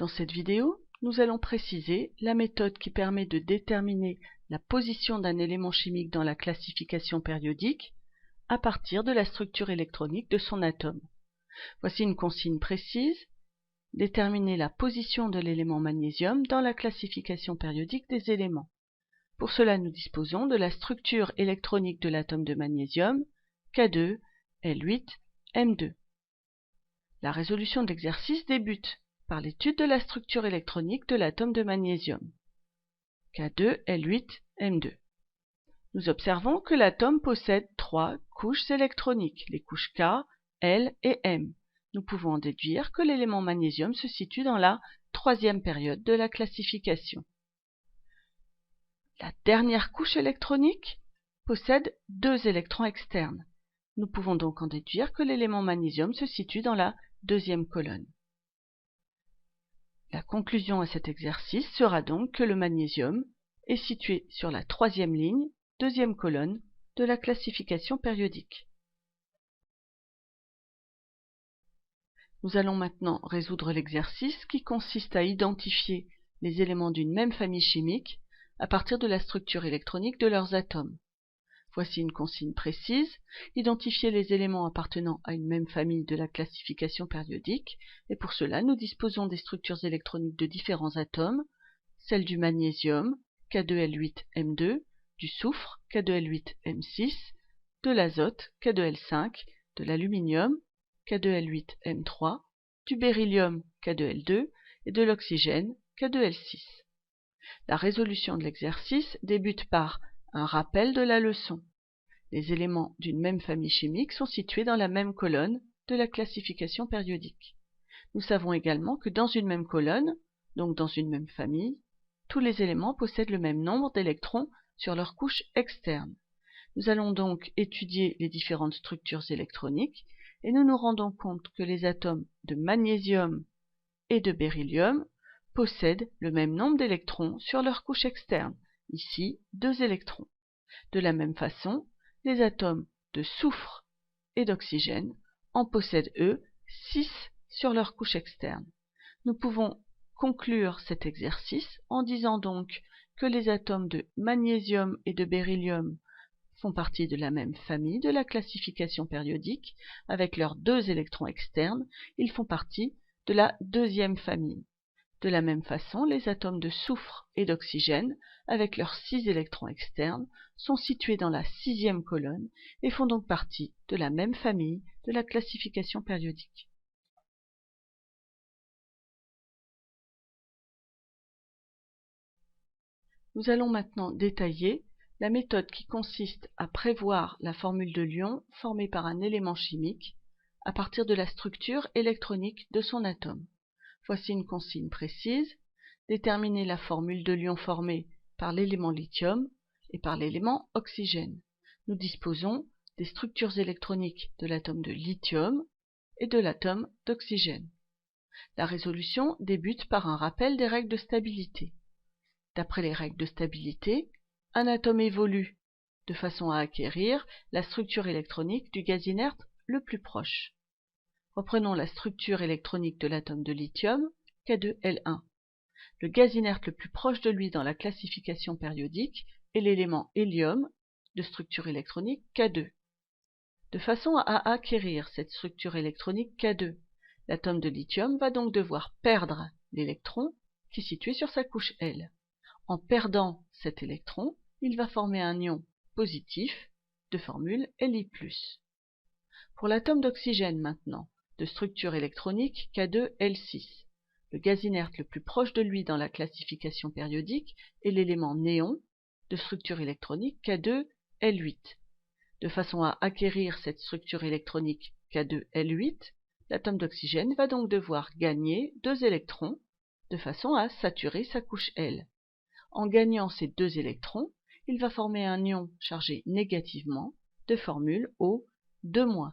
Dans cette vidéo, nous allons préciser la méthode qui permet de déterminer la position d'un élément chimique dans la classification périodique à partir de la structure électronique de son atome. Voici une consigne précise. Déterminer la position de l'élément magnésium dans la classification périodique des éléments. Pour cela, nous disposons de la structure électronique de l'atome de magnésium, K2,L8,M2. La résolution de l'exercice débute par l'étude de la structure électronique de l'atome de magnésium, K2,L8,M2. Nous observons que l'atome possède 3 couches électroniques, les couches K, L et M. Nous pouvons en déduire que l'élément magnésium se situe dans la 3e période de la classification. La dernière couche électronique possède 2 électrons externes. Nous pouvons donc en déduire que l'élément magnésium se situe dans la 2e colonne. La conclusion à cet exercice sera donc que le magnésium est situé sur la 3e ligne, 2e colonne de la classification périodique. Nous allons maintenant résoudre l'exercice qui consiste à identifier les éléments d'une même famille chimique à partir de la structure électronique de leurs atomes. Voici une consigne précise. Identifier les éléments appartenant à une même famille de la classification périodique, et pour cela nous disposons des structures électroniques de différents atomes, celles du magnésium, K2L8M2, du soufre, K2L8M6, de l'azote, K2L5, de l'aluminium, K2L8M3, du beryllium, K2L2, et de l'oxygène, K2L6. La résolution de l'exercice débute par un rappel de la leçon. Les éléments d'une même famille chimique sont situés dans la même colonne de la classification périodique. Nous savons également que dans une même colonne, donc dans une même famille, tous les éléments possèdent le même nombre d'électrons sur leur couche externe. Nous allons donc étudier les différentes structures électroniques et nous nous rendons compte que les atomes de magnésium et de beryllium possèdent le même nombre d'électrons sur leur couche externe, ici 2 électrons. De la même façon, les atomes de soufre et d'oxygène en possèdent eux 6 sur leur couche externe. Nous pouvons conclure cet exercice en disant donc que les atomes de magnésium et de beryllium font partie de la même famille de la classification périodique. Avec leurs 2 électrons externes, ils font partie de la 2e famille. De la même façon, les atomes de soufre et d'oxygène, avec leurs 6 électrons externes, sont situés dans la 6e colonne et font donc partie de la même famille de la classification périodique. Nous allons maintenant détailler la méthode qui consiste à prévoir la formule de Lyon formée par un élément chimique à partir de la structure électronique de son atome. Voici une consigne précise. Déterminer la formule de Lyon formée par l'élément lithium et par l'élément oxygène. Nous disposons des structures électroniques de l'atome de lithium et de l'atome d'oxygène. La résolution débute par un rappel des règles de stabilité. D'après les règles de stabilité, un atome évolue de façon à acquérir la structure électronique du gaz inerte le plus proche. Reprenons la structure électronique de l'atome de lithium, K2L1. Le gaz inerte le plus proche de lui dans la classification périodique est l'élément hélium, de structure électronique K2. De façon à acquérir cette structure électronique K2, l'atome de lithium va donc devoir perdre l'électron qui est situé sur sa couche L. En perdant cet électron, il va former un ion positif de formule Li+. Pour l'atome d'oxygène maintenant, de structure électronique K2L6, le gaz inerte le plus proche de lui dans la classification périodique est l'élément néon, de structure électronique K2L8. De façon à acquérir cette structure électronique K2L8, l'atome d'oxygène va donc devoir gagner 2 électrons de façon à saturer sa couche L. En gagnant ces 2 électrons, il va former un ion chargé négativement de formule O2-.